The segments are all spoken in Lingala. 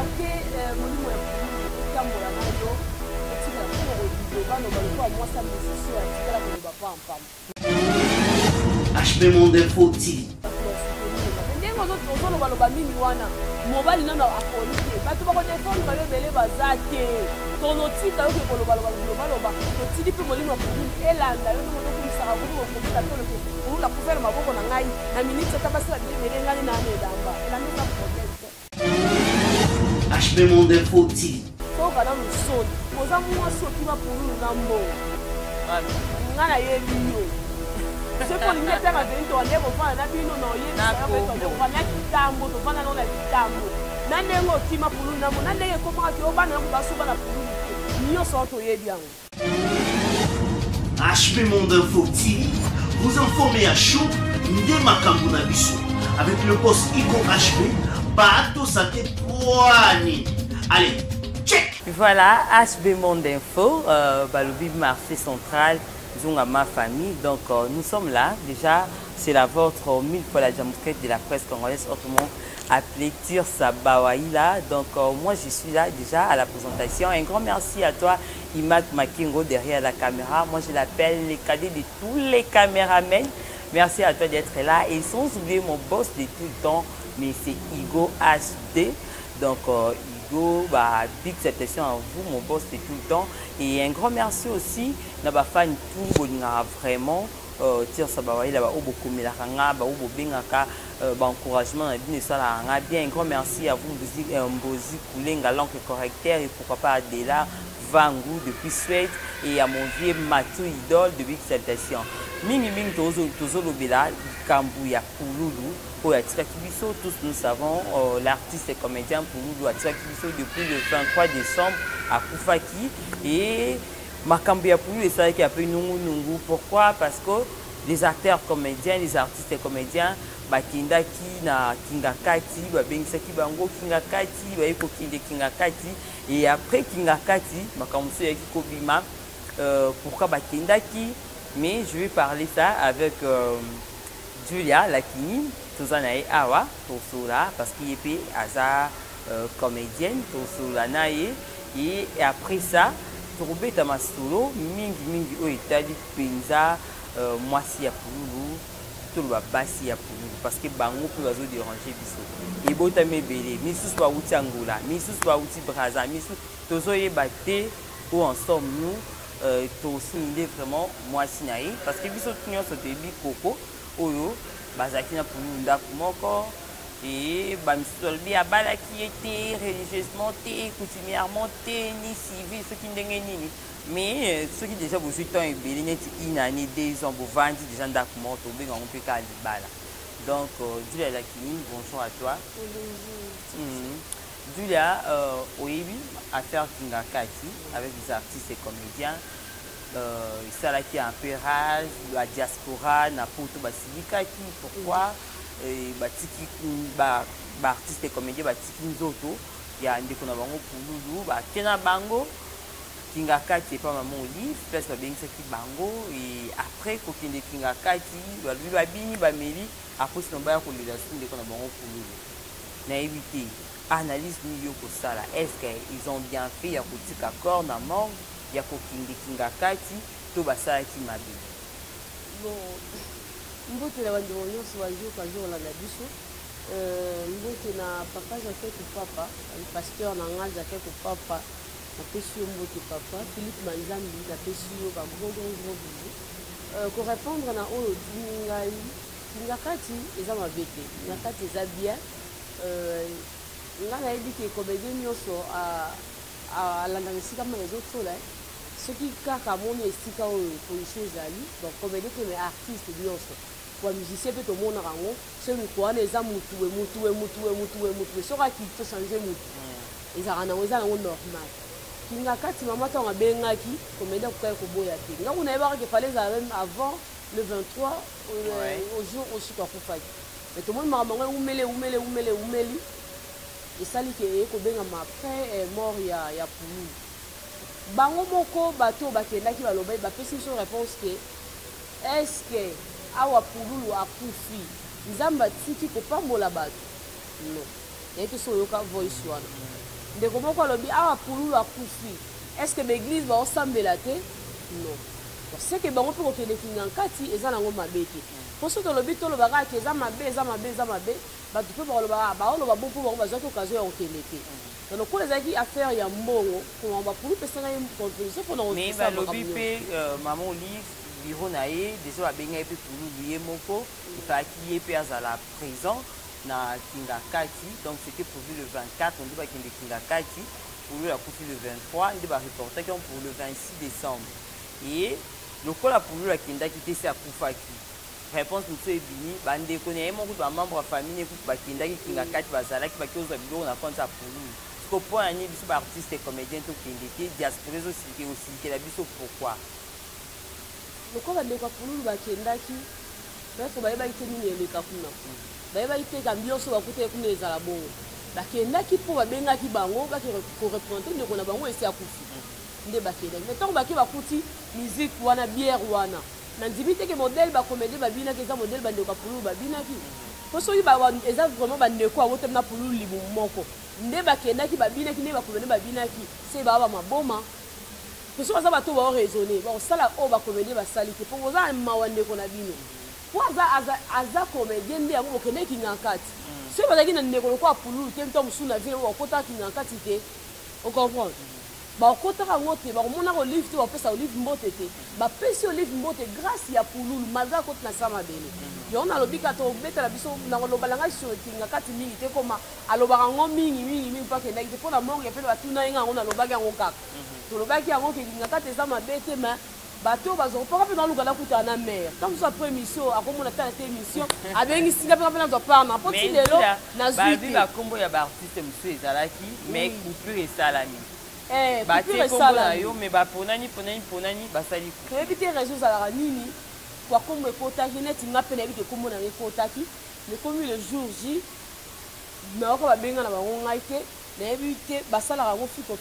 que molimo ya tambola na yo etika ko bano baloko moi ça musicien etika ko ba pam HB Monde Info TV ndengo zo baloba mimi wana mobali nano akoli te bato bako telefone ba bele bazate tono tika yo ko baloba to tidi pe molimo ya elanda yo no ko misaka ko ko kuta to ko la kufera maboko na ngai na minute ta basila bele ngani na ndamba la nisa problème HB Monde Info TV. Toka na musoni. Moza mwa soki ma pulu na mbo. Ngana ye biyo. Seko lingeta ma vento ande ko fana na bino no ye na ko fana kitambo to fana no na kitambo. Na ndengo kima pulu na mo na ndenge ko ma ki obana ko basuba na pulu. Niyo so to ye biango. HB Monde Info TV vous informez à chaud de makambo na biso avec le boss Igo HB. Bato Sate Poani. Allez, check. Voilà, HB Monde Info, Balobi marché central, Zunga ma famille. Donc nous sommes là, déjà, c'est la vôtre 1000 fois la jamouquette de la presse congolaise, autrement appelée Tirsa Bawaïla. Donc moi je suis là déjà à la présentation. Un grand merci à toi, Imak Makingo, derrière la caméra. Moi je l'appelle les cadets de tous les caméramens. Merci à toi d'être là. Et sans oublier mon boss de tout le temps, mais c'est Igo HD. Donc Igo, big salutation à vous, mon boss de tout le temps. Et un grand merci aussi à ma fan tout vraiment tire ça il a beaucoup de encouragement bien. Un grand merci à vous Mbozi Koulenga l'oncle correcteur et pourquoi pas Adela Vangu depuis Suède et à mon vieux Matou Idole de big salutation. Mingi tozo lobela Kambuya Pouloulou pour Atirakibiso, tous nous savons l'artiste et comédien Pouloulou Atirakibiso depuis le 23 décembre à Koufaki et Makambuya Pouloulou et ça qui a appelé Nungu. Pourquoi? Parce que les acteurs comédiens, les artistes et comédiens bakindaki na Kingakati, babengisaki bango Kingakati, bayeko kinde Kingakati et après Kingakati makambuso yaki kobima pourquoi bakindaki. Mais je vais parler ça avec Julia Lakini, Tozanae Awa, Tosola, parce qu'il est Aza comédienne, Tosola Nae, et après ça, Tourbe Tamasolo, Mingi Oitali Penza, Moisi Apouloulou, Toloba Bassi Apouloulou, parce que Bango peut déranger Bisso. Et Botame Bélé, Missous Baouti Angola, Missous Baouti Braza, Missous Tozoye Baté, où ensemble nous. To souligner vraiment moi sinaï parce que biso tunyo so tebi koko oyo bazaki na pulunda moko et ba misol bi abala qui était religieusement té coutumièrement té ni civil ce qui ndenge nini mais ce qui déjà vous temps et belé neti une année 2 ans pour vendre déjà ndaku moto be ngon pe ka libala donc Julia Lakini bonjour à toi. Julia, oui, à faire Kingakati avec des artistes et comédiens. Ça là qui est un peu rage, la diaspora, Napoto Basilikaki, pourquoi artistes et comédiens, Batiki Nzoto, il y a un décon bango pour Loulou, Kena Bango, Kingakati, c'est pas maman au livre, place bien qui Bango, et après, quand il y a Kingakati, Babini, Bameli, après, c'est un bail pour les assumer décon bango pour Loulou. Naïveté. Analyse milieu pour ça là. Est-ce qu'ils ont bien fait? Il y a un petit accord dans le monde. Il y a un Kati, tout ça qui m'a dit. Bon, je vais vous dire que je vais papa, j'ai fait papa, le pasteur n'a pas fait papa, papa, Philippe Manzambi, la PSU, gros bisous. Pour répondre à Kingakati, ils ont vécu. Kingakati, ils ont bien. Nga na yebi ke comédien nyonso à la esika ma ezoto là ce qui kaka moni esika oyo position ezali donc comédien que les artistes nyonso pour musicien peut tout monde rango c'est nous quoi les amutu soka qui peut changer mutu ezaka na weza na normal Kingakati mama ta ngabengaki comédien ko ko boya te nga kuna yeba ke fallait même avant le 23 au jour au suka Koufaki mais tout le monde m'a demandé umeli et ça li ke ko benga ma après mort ya Pouloulou bango moko bato bakendaki baloba ba pesi so réponse que est-ce que awa Pouloulou akufi nzamba tiki ko pambola bato non et que so yoka voice wana ndeko moko alobi awa pululu akufi est ce que l'église va osambela te non c'est que bango mpe kokende kingankati eza nango mabe te mpo soki olobi tolobaka ake eza mabe bato mpe bakolobaka baoloba bo mpo bango bazwaki occasion ya kokende te donc lokola ezalaki affaire ya mbongo koma bapulu pesanga ye contribution mpona mais balobi mpe mama olive biro na ye déjà babengaki mpe pululu ye moko efalaki ye mpe azala présent na kingakati donc c'était prévu le 24 on dit bakende kingakati pululu akufi le 23 nde bareportaki pour le 26 décembre et lokola pululu akendaki te se akufaki réponse mosusu ebimi bandeko na ye moko bamembre ya famille ekuti bakendaki kingakati bazalaki bakiozwa biloko na compte ya pululu siko mpo na nini biso baartiste comédien tokende te diaspora osilikela biso pourquoi lokola bandeko ya pululu bakendaki bref bayebaki te nini eleka kuna bayebaki te kambi nyonso bakutaki kuna ezala bongo bakendaki mpo babengaki bango baki koreprésente ndeko na bango esi akufi nde bakendaki mais ntango bake bakuti musique wana bière wana na ndimi teke modèle bacomédie babinaki eza modèle bandeko ya pululu babinaki mpo soki eza vraiment bandeko yango te na pululu libumu moko nde bakendaki babinaki nde bacomédie babinaki se baa bamaboma mpo soki baza bato baoraisonne bakosala oyo bacomédie basali te mpo boza mawa ndeko na bino po aza comédien nde yango bokende kingankati soki bazalaki na ndeko lokola pululu te mto mosusu na ville bakotaka kingankati te ocomprendre bakotaka yango te bakomonaka olive te bapesa olive mbote te bapesi olive mbote grâce ya pululu malgré akoti na sa mabele yango nalobi kaka tobetela biso nakoloba na ngai sur kingakati mingi te koma alobaka yango mingi mpo akendaki te mpo na monge mpe batuna ye nga yango nalobaki yango kaka tolobaki yango kingakati eza mabe te ma bato bazokopoka mpe naluka nakutana na mare ntango mosu apres émission akomona tala te émission abengisinga mpenga mpe nazwa parna mpo ti lelo nazwi te bakombo ya baartiste mosusu ezalaki mais coupure esalami coupure esalami yo mais baponani basali toyebi te réseau ezalaka nini bakombo ekotaki neti nga mpe nayebi ke kombo nanga ekotaki mais komi le jour J nayoka babenga na bango ngai te nayebi te basalaka yango fiko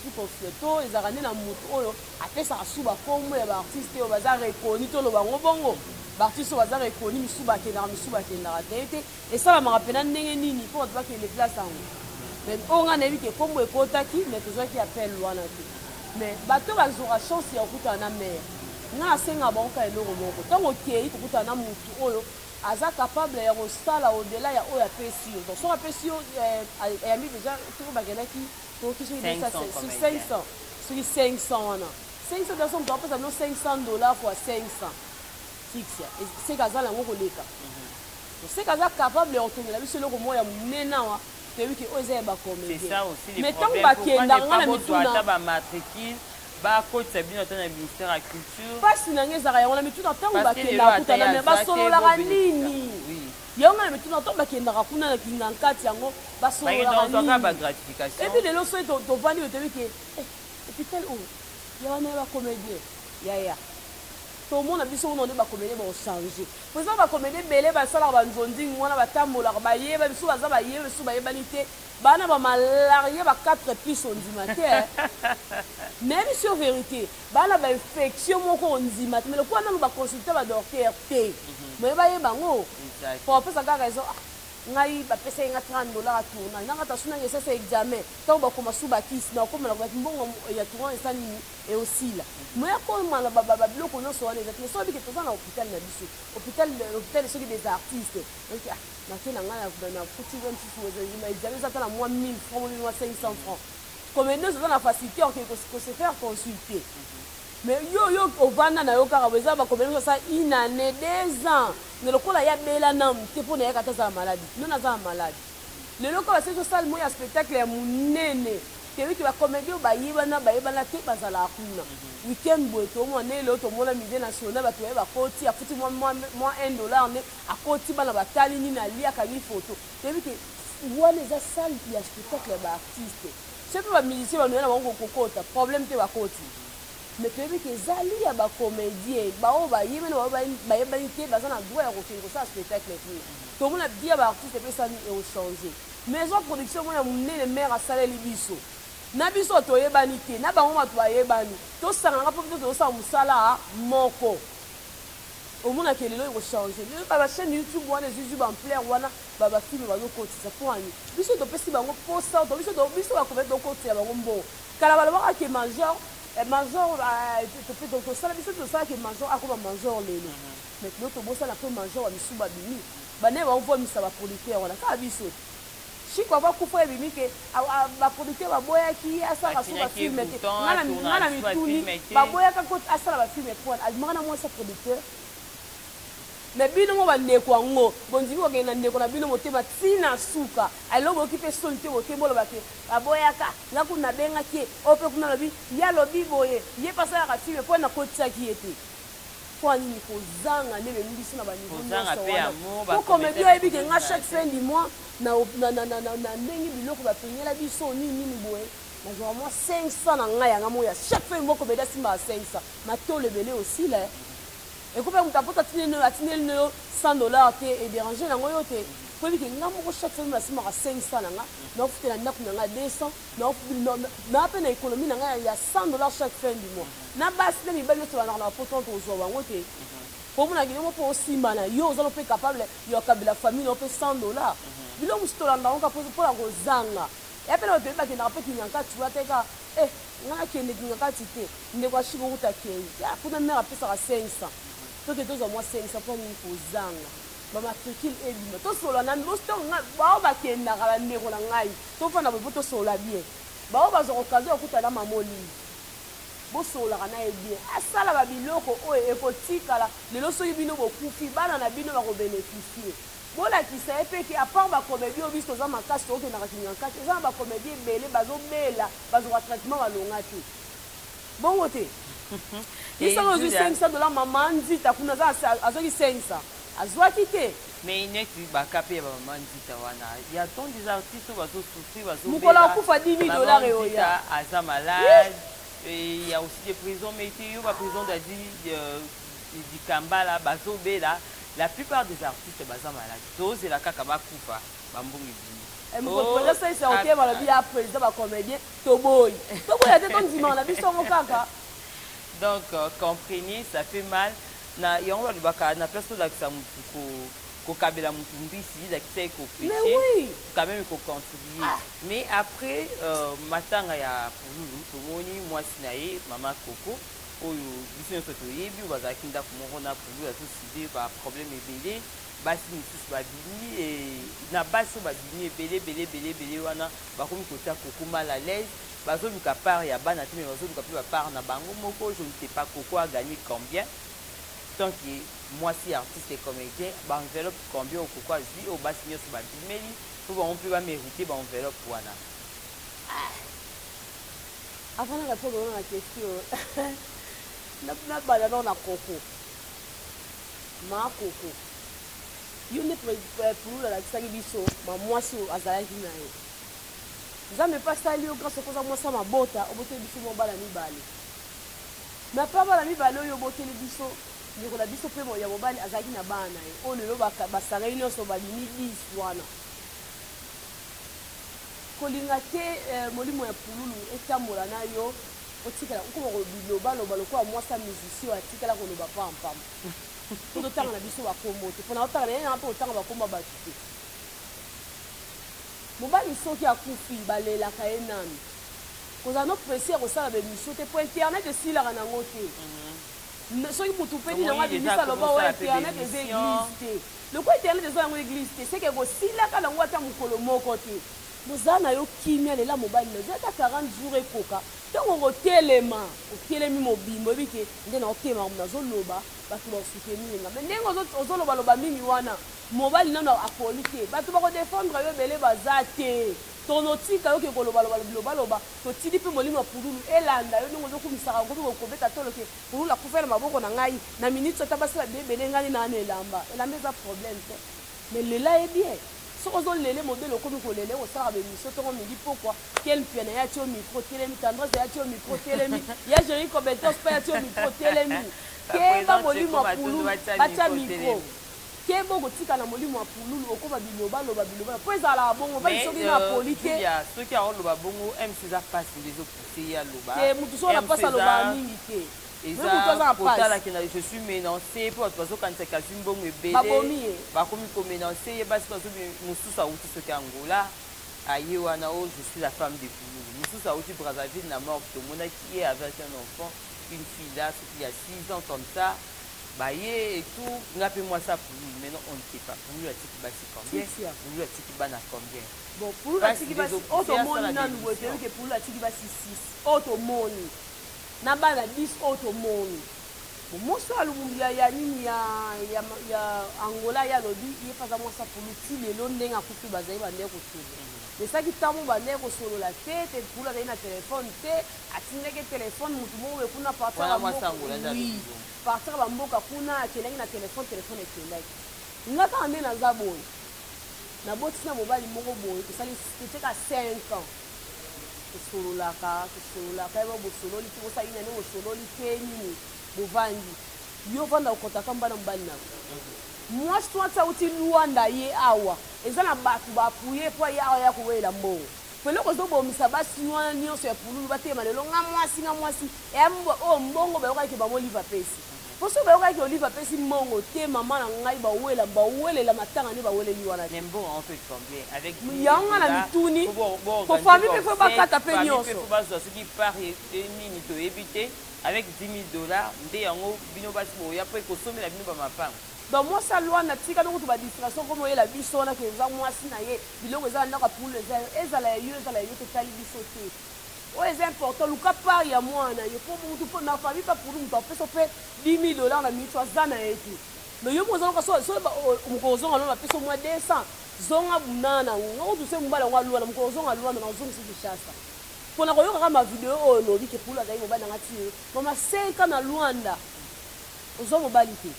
to ezalaka nde na motu oyo apesaka su bakombo ya baartiste oyo baza rekoni toloba yango bongo baartiste oyo baza rekoni misu bakendaka te te esalamaka mpena ndenge nini mpo bato bakende place yango mais oyo nga nayebi ke kombo ekotaki mais tozwaki appel wana te mais bato bazwaka chance ya kokutana na mare nga nasenga bango ka eloko moko ntango okei kokutana na motu oyo aza capable ya kosala au-delà ya oyo apesi yo donc soki apesi yo ayambi déjà toko bakendaki tokoki soki 500 soki 500 wana 500 personnes moto apesa bino $500 fois 500 fixe seki aza nango koleka seki aza capable ya kotongela biso eloko moko ya monene awa toyebi ke oyo eza ya bacomédien mais ntango bakenda nga na mituna bakotisa bino ta na ministère ya culture mpasi nange ezalaka yango na mituna ntango bakendaka kutana basololaka nini yango na mituna ntango bakendaka kuna na kingankati yango basololaka nini epi lelo soki tovandi oyo toyebi ke hôpital oyo ya wana ya bacomédien yaya tomona biso kuna nde bacomédien bakochange po eza bacomédien ebele basalaka banzondingi wana batambolaka bayeba biso baza bayeba biso bayebani te bana bamalarie ba 4 piso ondima te même si en vérité bana bainfection moko ondima te mais lokola nanu baconsulte badocteur te moye bayeba ngo po apesa kaka raison ngai bapesa ye nga $30 atournage nanga tasunanga esasa examen ntango bakoma su bakisi na bakomela kobaki mbongo ya tournage esa nini eosila moya komala babiloko nyonso wana eza te mais soki bike toza na hôpital na biso hôpital soki des artistes nake na ngai nafuti examen eza ta na mwa 1000 francs mwa 500 francs comédien oza na facilité okose faire consulter mais yo ovanda na yo kaka eza bacomédien osa une année 2 ans ne lokola ya bela namu te mpo na yaka te azala maladi no naza na maladi lelo kaka basali tosala moya spectacle ya monene teyebiki bacomédie oyo bayebana te bazalaka kuna weekend boye tomona lelo tomona musée national bato baye bakoti afuti mwa $1 nde akoti bana batali nini aliakangi foto teyebiki wana eza salle ya spectacle ya baartiste so mpe bamusicien banoya na bango kokota problème te bakoti mais toyebi ke ezali ya bacomédien bao bayebani bao bayebani te baza na droit ya kokende kosala spectacle kuna tomona bia baartiste epesani eochange maison production moko ya monene mare asaleli biso na biso toyebani te na bango bato bayebani tosanganaka mpo biso tozosala mosala moko au moins que les lois changer la chaîne YouTube wana zuzu en plein wana baba film bazo kotisa pour ani biso to pesi bango posa to biso ba komettre donc kotisa bango mbo kala bala ke major to sala biso to sala ke major akoma major lelo maintenant to bosa la peu major wa misuba bimi bane ba on misa ba producteur wana ka biso chiko ba kufa ebimi ke ba producteur ba boya ki asala suba film ke ngana mituni ba boya ka ko asala ba film pour almana moi sa producteur mais bino mo bandeko yango bonzimi okende na ndeko na bino motema tina suka alongo okipe soni te botembo lobake baboyaka nga kuna bengaki ope kuna lobi ya lobi boye ye pasalaka filme mpo na kotisaki ye te mpo anini kozanga nde bemibisi na baniveau nyonso kokomedi oyebi ke nga chaque fin du mois na ndenge biloko bapenyela biso nini boye nazwa mwa 500 na ngai yanga moya chaque fin moko komedi asimbaka 500 matolo ebele aussi la et quand on t'apporte $100 et déranger la moyote pour dire que nous chaque fois nous sommes à 500 là nous faisons la 200 nous appelons l'économie il y a $100 chaque fin du mois na base de mibali to na la potente aux owa ngote pour mon agino pour aussi mana yo zo pe capable yo kabila famille on peut $100 bilo mustolanda on ka pour la rozanga et puis on peut pas que na pe kinyanka tu vas te ka nga kende kinyanka tite ndeko ashiko kuta kenzi ya kuna mera pesa 500 donc tous au moins 500 pour une kozanga mama trikil ebima to solo na mbosto nga ba ba kenda kala ndeko na ngai to fana bo to solo bien ba ba zo okazo okuta na mamoli bo solo kana bien asala ba biloko o ekotikala lelo so yibino bokufi bana na bino ba ko bénéficier bola ki sa epeki à part ba comédie obiso za makasi to ke na katinyanka za ba comédie belé bazo bela bazo traitement ba longati bon côté il s'en va juste $500 maman dit ta kuna za azoki 500 azwaki te mais il est ba kapé ba maman dit wana il y a tant des artistes bazo souffrir bazo mukola kufa $10,000 et ya asa malade et il y a aussi des prisons mais il y a prison du Kambala bazo bela la plupart des artistes baza malade tous et la kaka ba kufa bambongi et mon frère ça c'est OK ba la vie après ça ba comédien toboy a te ton dimanche la biso mo kaka. Donc, comprenez, ça fait mal. Na yongo libaka na place de l'accès ko kabela mutumbi si d'accès ko péché. Mais oui, quand même ko contribuer. Mais après matanga ya pululu to moni moi sinaye mama Coco oyo biso to yebi bazaki nda kumona pululu to sidi ba problème ebele basi misusu babini et na basi babini ebele wana bakomi kota Coco mal à l'aise. Bazo luka part ya bana te mais bazo luka plus part na bango moko je ne sais pas Coco a gagné combien tant que moi si artiste et comédien ba enveloppe combien au Coco a dit au basi nyoso ba bimeli pour on peut pas mériter ba enveloppe wana avant la répondre à la question na bala na Coco ma Coco yo ne pour la kisaki biso ma moi si azalaki na ye Zame pas sali au grâce à moi ça ma bota au boté biso mo bala mi bale na pa bala mi bale yo boté le biso ni ko la biso pe mo ya mo bale azaki na bana e o lelo ba sara ino so ba ni 10 wana ko linga te molimo ya pululu etamola na yo otikala ko mo biloba lo balo ko moi ça musicien atikala ko lo ba pam pam to tanga na biso ba kombo te pona otanga na po tanga ba komba ba te mobali soki akufi balelaka ye nani kozala no pressé kosala bemission te po internet esilaka nango te soki mutu pedi nango abimisa loba o internet eza église te loko internet eza yango église te seke kosilaka nango ata mokolo moko te mozala na yo kimia lela mobali na eza ata 40 jours ekoka ntango kotelema otelemi mobimbo ebike nde na okema nazoloba bato basoutenir nga me ndenge ozolobaloba mingi wana mobali nano akoli te bato bakodefendre yo ebele baza te tonotika yoke kolobaloba totili mpe molimo ya pululu elanda yo ndenge ozokumisaka komi kokobeta toloke pululu akufela maboko na ngai na minute ata basala bebele ngani nana elamba eza problème te mais lela ye bien soki ozolele modele okomi kolele osalaka bemission ntongo mingi pourquoi quel piana ya ti o micro telemi tendresse ya ti o micro telemi ya géri compétence mpe ya ti o micro telemi keba molimo ya pululu batia micro keba okotika na molimo ya pululu okoma bilobaloba mpo ezalaka bongo bali soki na poli te soki aoloba bongo mc eza mpasi nde ezopuse ye aloba te motu soki na mpasi aloba mingi te Et ça, je suis menacé pour parce que quand c'est quelqu'un bon me bébé, bah comme il menacé, parce que nous tous à outil ce Angola, aïe wanao, je suis la femme de Poulou. Nous tous à outil Brazzaville n'a mort de mon qui est avec un enfant, une fille là, il y a 6 ans comme ça, bah et tout, rappelez-moi ça pour nous. Maintenant on ne sait pas. Pour nous la tiki bas c'est combien? Pour nous la tiki bas n'a combien? Bon pour nous la tiki bas, autre monde n'a nous que pour nous la tiki bas 6, autre monde. Na bana 10 auto monde moso alumumbia ya nini ya Angola ya lobi ye paza mwasa puluti lelo ndenga kufi bazai bande ko solo mais ça qui tamu bande ko solo la tête pour la na téléphone te atineke téléphone mutu mo we kuna partir la mwasa Angola oui partir la mboka kuna akelenge na téléphone ekelenge ngaka ande na zaboy na botina mobali moko boy que ça c'était qu'à 5 ans sololaka eba bosololi te osa ina ne bosololi te nini bovandi yo vanda okotaka mbana mobali na mwasi twatsa uti Luanda ye awa eza na bato bapuye po ye awa ya kowela mbongo peloko ezobomisa basi wana nyonso ya pululu batema lelo nga mwasi o mbongo bayokaki bamoliva pesi poso bayokaki oliva pesi mbongo te mama na ngai bawelela matanga nde baweleli wana yango na mituni po famille mpe fo bakata mpe nyonso avec 10 000 $, nde yango bino basi boya mpo ekosomela bino bamapango donc mwasi alwana tika ndenge kutu badistraction komo oyela biso wana ke eza mwasi na ye biloko eza ndaka pulu ezala ya yo totali biso te oyo eza important luka part ya mwana ye mpo mutu mpo na famille mpa pulu mutu apesa mpe 10 000 $ na minute aza na ye te mais yo mozaloka so mokolo ozonga lona apesa mwa 200 zonga bunana ngokutu se mobali yango alwana mokolo ozonga lwana na ozongisi kishasa mpona koyokaka mavideo oyo olobi ke pulu azali mobali nanga ti mama 5 ans na Luanda ozwa mobali te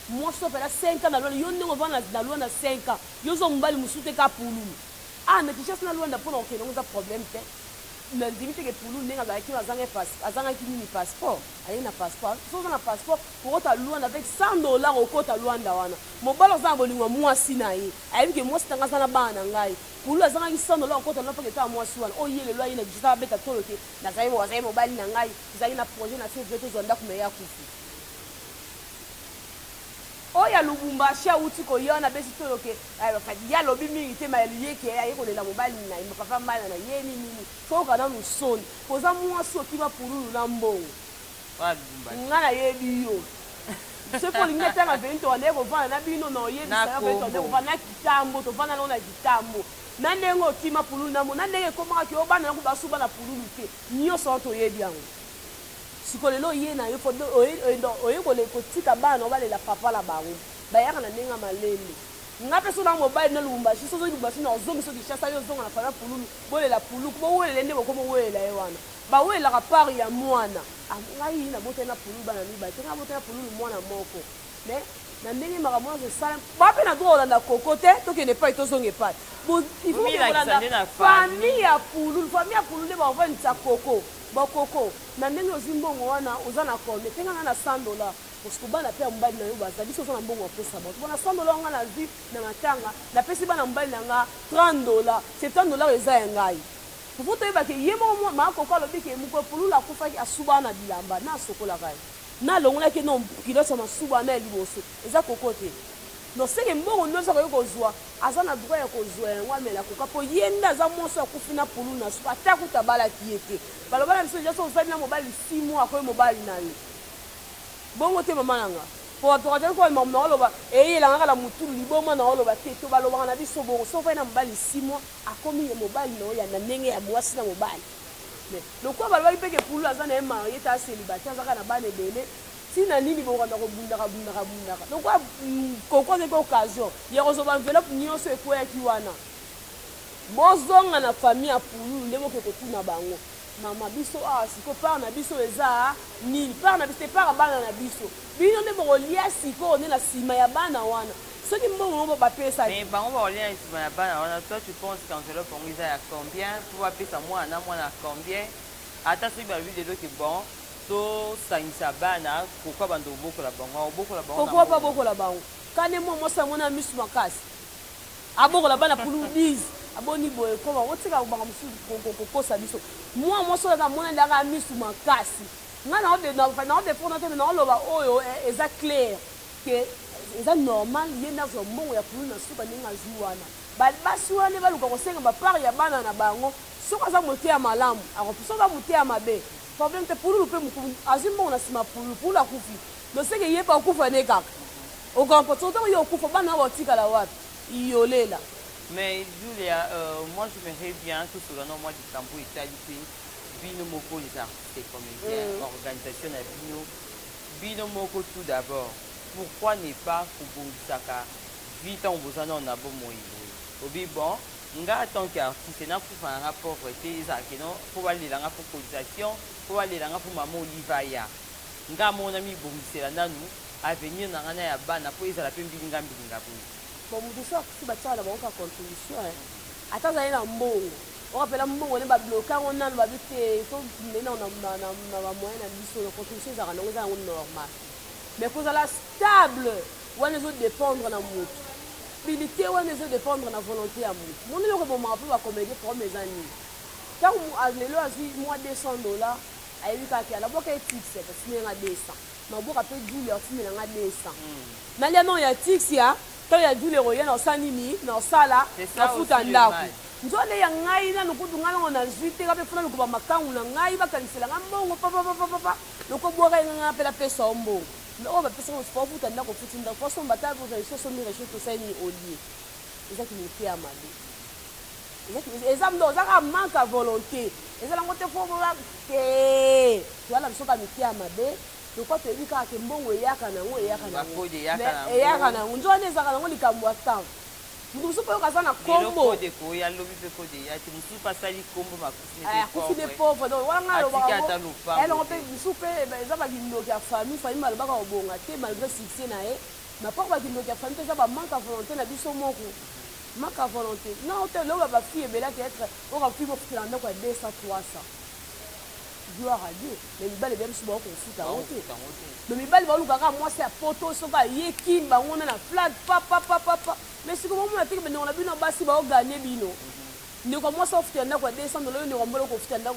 mwasi opela 5 ans na Luanda yo ndenge ovanda na Luanda 5 ans yo ozwa mobali mosusu te ka pululu na kishasa na Luanda mpona kokende ngo eza problème te mais ndimi teke pululu ndenge azalaki azangaki nini passeport aye na passeport so oza na passeport kokota Luanda avec 100 $ okota Luanda wana mobali oza na bolingo ya mwasi na ye ayebi ke mwasi tanga aza na bana na ngai pululu azangaki 100 $ okota Luanda mpaka eta mwasi wana oyo ye lelo aye na kishasa abeta tolo te nazali mobali na ngai ezali na projet na se veto ozwa ndako me ya kufi oya Lubumbashi auti koyona besi toloke ya lobi mingi te mayeliyeke aye kolela mobali na ye papa mbala na ye nini toka na lusoni poza mwasi okima pululu na mbongo nga na yebi yo se po lingi etanga veni towande kovanda na bino na oyebisaka veni towande kovanda na kitambo tovanda nango na kitambo na ndenge okima pululu na mbongo na ndenge ekomaka ke obana nango basuba na pululu te nyonso wana toyebi yango sikolelo ye na yo oye kotika bana obalela papa la bango bayaka na ndenge malele nga mpe so na mobali na Lubumbashi sozo Lubumbashi na ozongiso kishasa yo ozonga na fana pululu bolela puluku bowelela nde bokoma owelela ye wana bawelelaka part ya mwana ngai na boteli na pululu bana mibale te nga boteli na pululu mwana moko mais na ndenge makambo nyonso esala bape na droit olanda koko te tokende epai tozonga epai ifolanda famille ya pululu nde baovanisa koko bakoko na ndenge ozwi mbongo wana oza na konde te nganga na 100 $, parce que bana mpe ya mobali na yo baza biso oza na mbongo apesa bato bona 100 $ nga nazwi na matanga napesi bana mobali na nga 30 $, 70 $ eza ya ngai fofo toyebake ye moko maakoko alobi ke moko pululu akufaki asuba na bilamba na asokolaka ye na alongolaki no kiloti ya masuba na ya liboso eza koko te no seke mbongo ndo eza koyo kozwa aza na droit ya kozwa yango amela koka mpo ye nde aza mwasi akufi na pululu na suka ata kuta balaki ye te baloba na biso deja so ozali na mobali 6 mois akoyi mobali na ye bongo te mama nanga po tokataki koa mamu na oloba eyelanga kala mutulu liboma na oloba te to balobaka na biso bongo so ofai na mobali 6 mois akomi ye mobali na oyo na ndenge ya mwasi na mobali lokola balobaki mpeke pululu aza na ye marie ta célibataire azaka na bana ebele tina nini bokanda kobundaka donc kokoze mpe occasion ya kozwa enveloppe nyonso ekweyaki wana bozonga na famille ya pululu nde moke kotuna bango mama biso siko part na biso eza nini part na biso te part bana na biso bino nde bokolia sikoyo nde na nsima ya bana wana soki mbongo ngo bapesa bango bakolia na nsima ya bana wana toi tu penses qu'enveloppe yango eza ya combien po bapesa mwana ya combien ata soki balobi lelo ke bon tosangisa bana kokwa bando obokola bango kokwa mpe abokola bango kane mwa mwasi amona misu makasi abokola bana pulu 10 aboni boye koma otika bango mosusu kokosa biso mwa mwasi oyo amona ndaka misu makasi nga na défendre te na loba oyo eza clair que eza normal ye na zo mbongo ya kulu na suka ninga zuwana basi wana baluka kosenga bapart ya bana na bango soki aza mote ya malamu soki aza mote ya mabe problème te pululu mpe mokumu azwi mbongo na nsima pululu akufi loseke ye mpe akufa ne kaka okampo soto ye okufa bana baotikala wapi iyolela. Mais Julia, moi je m'aimerais bien que ce soit moi du Campo Italie, Bino Moko, les artistes comédiens, organisation à Bino Moko tout d'abord. Pourquoi n'est pas pour Saka vite en vous en a bon moi Obi bon, nga tant qu'artiste n'a pas un rapport pauvreté, ça que non, pour aller dans la cotisation, pour aller dans la pour maman Olivaya. Nga mon ami Bomisé là nous à venir dans un abana pour ils à la peine bilinga bilinga. Bon, nous sommes si bâtiment là, on a contribution. Attends, ça y est là, bon. On rappelle un moment, on est bloqué, on a le il faut maintenant on a moyen de la contribution, ça rend normal. Mais pour la stable, on les autres dépendre de la moute. Pilité, on les autres dépendre de la volonté à moute. Mon numéro pour m'appeler à comédie pour mes amis. Quand le lot a vu moi $200, à lui qui a la boîte est fixe, parce qu'il y a 200. Mais on peut appeler Julie, il y a 200. Mais là non, il y a fixe, quand il y a du leroyen dans sa nini, dans ça là, dans foot en d'arbre. Nous allons y aller, nous allons a juité, nous allons nous macan, nous allons y aller, nous allons papa, nous allons boire un peu la paix sur bon. On va passer au sport, foot en d'arbre, foot en d'arbre, parce qu'on va taper aux réseaux sociaux, les choses ça ni au lit. C'est ça qui nous fait amader. Les hommes dans un manque à volonté. Les hommes ont fort voir que tu as la chose à nous faire amader. Je crois que tu as dit que bon ou yakana ou yakana mais yakana on doit les avoir on les camouatans nous sommes pas casana combo de ko ya lobi pe ko de ya ti musu pasali combo makufi de pauvre donc wala ngalo elle on peut souper ça va qu'il nous a famille mal ba ka bonga te malgré succès na e na pas ba qu'il nous a famille ça va manque à volonté na biso moko manque à volonté non te lo ba fille bela être on va plus pour dans quoi 200 300 gloire à Dieu. Mais il va les mêmes souvent qu'on fout à monter. Mais il va le faire moi c'est à poto, ça va yekin, on a la flag, papa. Mais c'est comme on a dit que on a vu dans basi va gagner bino. Nous commençons à faire quoi $200, nous on va le faire dans $50.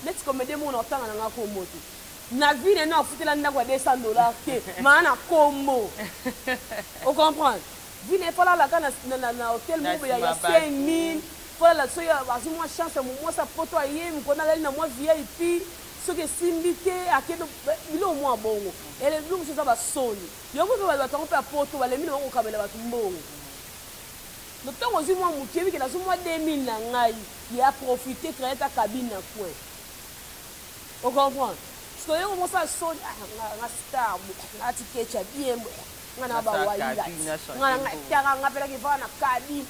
Mais c'est comme des mon temps à la combo. Na vie n'est pas foutu là n'a quoi $200 que mana combo. On comprend. Vie n'est pas là na hôtel mon il y a 5000. Voilà, so ya bazu moi chance moi ça poto aye mkona lali na moi VIP so que simbité akedo bilo moi bongo ele bilu so ba soni yoko ko ba tompa poto ba le mino ko kabela ba tumbongo no tongo zi moi mukebi ke na so moi 2000 na ngai ya profiter créer ta cabine na point on comprend parce que yoko moi ça soni na star na tikecha bien ngana ba waila ngana tara ngapela ke va na cabine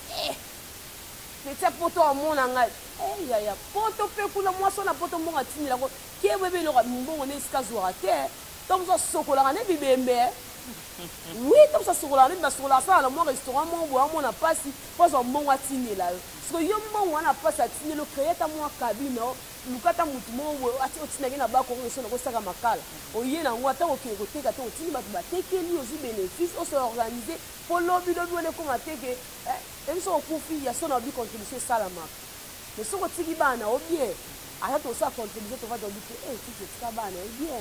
c'est poto à mon angal eh ya poto pe kula moi so na poto mbonga tini la ko ke bebe lo mbongo ne ska zwa te donc so sokola ne bibembe oui donc ça sokola ne ba sokola ça na mon restaurant mon bois mon na pasi po so mbongo tini la parce que yo mbongo na pasi tini lo créer ta moi cabine lukata mutu mo ati otinaki na bako so na ko saka makala oye na ngwa ta ko ke ko teka to tini ba tekeli aussi bénéfice on se organiser pour lobby on est comme ateke même si on confie il y a son envie contribution ça la marque mais si on tiki bana au bien alors tout ça contribution tu vas te dire tu sais bana bien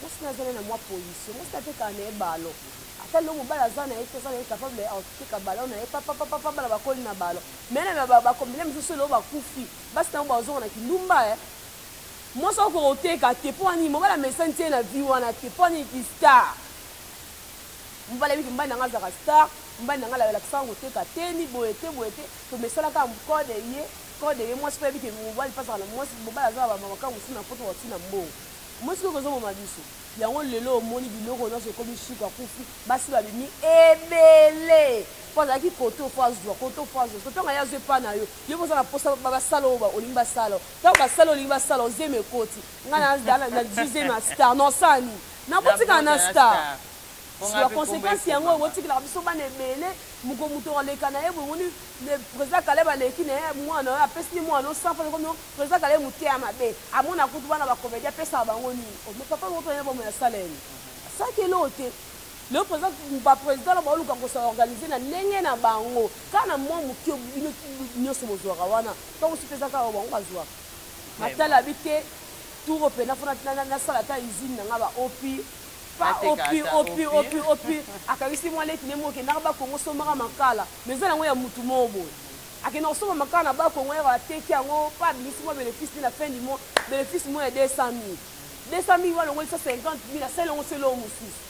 moi c'est na moi position moi c'est ka na balo ata lo mo bala zana ete ça est capable de tika balo na papa bala ba koli na balo mais na ba combiner même si lo ba kufi basi na ba zo na kilumba moi ça ko teka te po ani mo bala mesenti na vie wana te po ni star mbala biki mbana nga za star mbana nga la kisango teka teni boete to mesala ka code ye moi c'est biki mo bali pasa na moi mo bala za ba mama ka musina poto watina mbo moi c'est ko zo mo mabiso yango lelo moni biloko na so komi chika kufi basi ba bimi ebele poza ki koto foazwa to nga ya ze pa na yo poza na posa ba salo ba olimba salo to ba salo olimba salo zeme koti nga na 10e star non sani na botika na star la conséquence yango woti la biso ba nebele muko muto aleka na ye boni le président Kaleb aleki na moi na apesi moi no sans comme président Kaleb muté amabe amona kutu bana ba comédien pesa bango ni o me papa moto ya bomo ya salene ça que l'autre le président ba président la ba luka ko organiser na ndenge na bango kana moi muki nyoso mozwaka wana donc si pesa ka bango bazwa matala bité tour ope na fona na sala ta usine na ngaba opi pa opi akabisi mwa leti ne moke na ba kongo somaka makala mais za nango ya mutu mobo akena osoma makala na ba kongo ya ateki yango pa bisi mwa bénéfice na fin du mois bénéfice mo ya 200 000 wana ngo 150 000 asala ngo selo mususu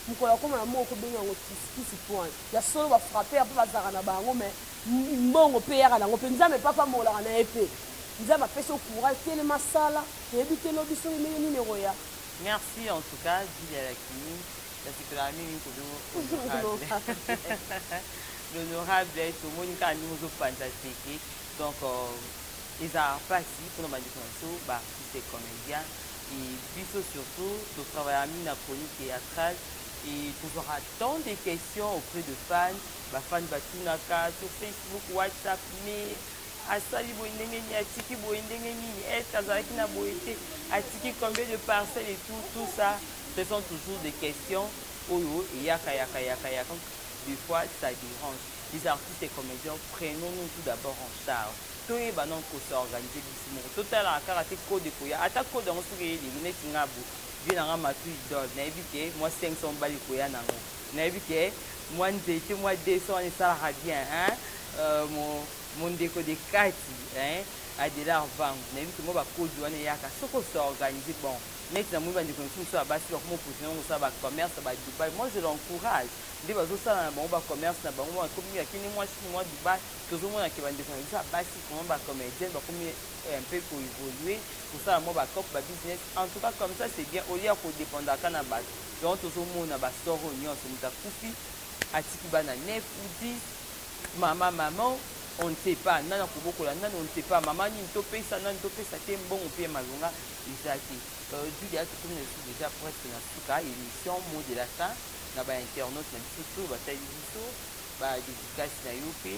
mukola koma na moko benga ngo kisi point ya solo ba frapper pa bazaka na bango mais mbongo pe yaka nango pe nzambe papa molaka na epe nzambe apesa courage tellement sala yebi te lobi so emeli numéro ya. Merci en tout cas Julia Lakini la sécurité l'honorable est au monde quand nous fantastique donc ils ont passé pour nous manifester bah c'est comédien et puis surtout de travailler à la chronique théâtrale et toujours tant de questions auprès de fans bah fans batunaka sur Facebook WhatsApp mais asali boindengeni atiki boindengeni etazaki na boité atiki combien de parcelles et tout ça ce sont toujours des questions oyo et yaka des fois ça dérange les artistes et comédiens prenons-nous tout d'abord en charge tout est banon ko s'organiser bisimo total en karaté code ko ya ata code on sur les lunettes ngabo bien en matu idole na ebike moi 500 bali ko ya nango na ebike moi ndete moi 200 et ça va bien hein mon déco de kati hein à de l'argent na ebike moi ba code wana yaka soko s'organiser bon net na mwiba ndiko nsusu abasi ba komo position ça ba commerce ba Dubaï moi je l'encourage ndi bazo sala na bango ba commerce na bango ba komi yakini moi Dubaï toujours moi ki ba ndiko ça basi comment ba comédien ba komi un peu pour évoluer pour ça moi ba cop ba business en tout cas comme ça c'est bien au lieu ko dépendre kana ba donc toujours moi na ba soro nyonso muta kufi atiki bana 9 ou 10 maman on ne sait pas nana kobokola nana on ne sait pas maman ni topé ça nana topé ça t'es bon au pied malonga isaki Julia tout comme je déjà presque na suka émission mot de la fin na ba internaute na biso ba tayi biso ba dédicace na yope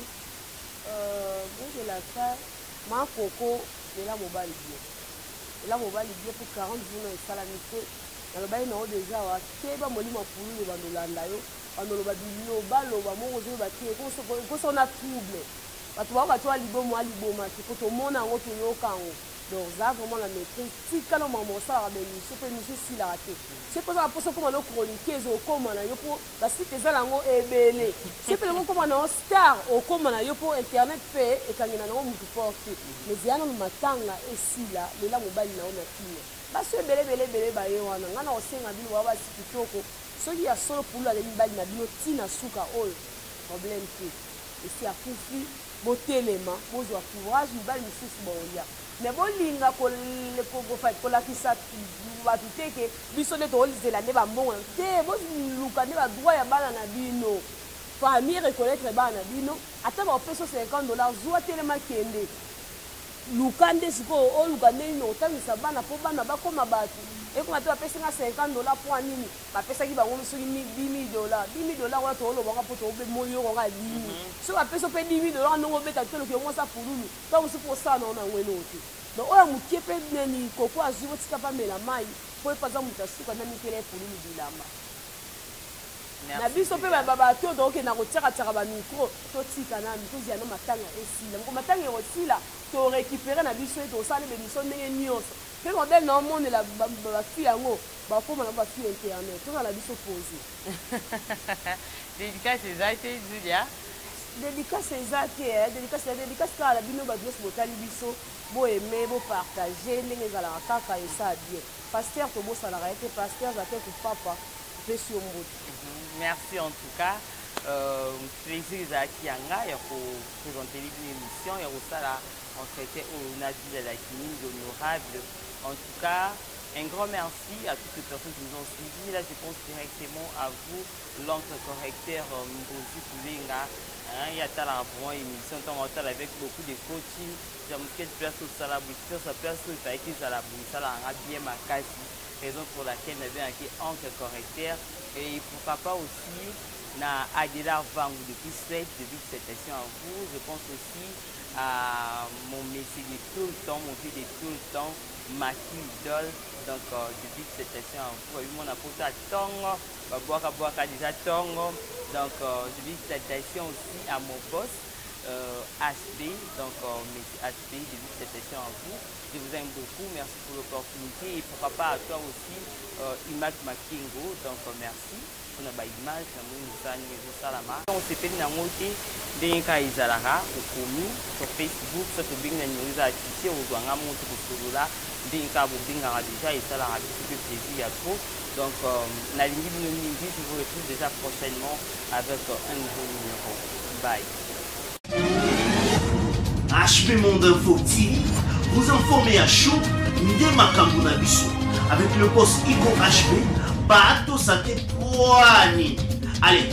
mot de la fin ma koko ela mobali bien pour 40 jours na sala mite na ba ina o déjà wa keba molimo pulu ba ndolanda yo bandoloba bilo baloba moko zo ba tie ko so na trouble bato ba bato aliboma te ko to mona ngo to yokango donc ça vraiment la maîtrise si quand on maman ça la bénédiction peut nous si la rater c'est pas ça pour ça comment le chroniquer au comment na yo pour la site za lango ebele c'est pas le comment na star au comment na yo pour internet fait et quand il na ngo mutu porte mais yana matanga esila lela mobali na ona kine basi ebele ba yo wana ngana osenga bino wa basi kitoko soki ya solo pour la mibali na bino tina suka oyo problème te et si akufi botelema bozwa courage mibali misusu boya mais bolinga kolakisa bato te ke biso nde toolizela nde bambongo te boluka nde badroit ya bana na bino famille reconnaître bana na bino ata baopesa $50 zwa telema kende luka nde sikoyo oluka nde nini otangisa bana mpo bana bakoma bato ekoma te bapesinga $50 mpo anini bapesaki bango soki $10,000 wana toolobanga mpo tomoyokonga 10 soki bapesa mpe $10,000 ndongo obeta toloki ongosa pululu ntango mosu mpo osala nango nango eno te donc oyo mokie mpe neni koko azwi botika pamela mai mpo epaza moto asuka na mikela epululu bilamba na biso mpe bato oyo tokokenda kotiakatiaka bamikro totika nani tozia no matanga esila moko matanga ekosila torécupere na biso ete osala bemiso ndenge nyonso mpe modele na omonela bafille yango bakoma na bafille internet tozala biso pose dédicace eza te Julia dédicace eza te dédicace kaka na bino bato nyonso botali biso boaime bopartage ndenge ezalaka kaka esa bien paster tobosalaka ye te paster aza te kopapa opesi yo mbote. Merci en tout cas. Plaisir à Yanga, il faut présenter l'émission, il y a aussi entretien au Nabil de la clinique honorable. En tout cas, un grand merci à toutes les personnes qui nous ont suivis. Là, je pense directement à vous, l'oncle correcteur Mbozi Koulenga. Il y a une émission avec beaucoup de coaching. J'ai quelle place au Salabou, sa place où il fallait qu'ils aient la bouche, ça l'a bien ma casse. Raison pour laquelle nous avons un oncle correcteur. Et pourquoi pas aussi na Adela Vangou depuis Suède, depuis cette session à vous. Je pense aussi à mon métier de tout le temps, mon fils de tout le temps, ma idole. Donc depuis cette session à vous, mon apôtre à Tongo, Boaka déjà Tongo. Donc depuis cette session aussi à mon boss, HP, donc HP, début cette session à vous. Je vous aime beaucoup, merci pour l'opportunité et pourquoi pas à toi aussi, Imak Makingo, donc merci pour notre image, on s'est fait dans mon thé, des cas Isalara, au commis, sur Facebook, sur le bing de nous afficher, au doigt à monter pour ce là, des cas vous bing à déjà et ça l'a fait plaisir à trop. Donc, la ligne de midi, je vous retrouve déjà prochainement avec un nouveau numéro. Bye. HP Monde Info TV, vous informez à chaud de makambo na biso avec le boss Iko HP, bato sate kwani. Allez,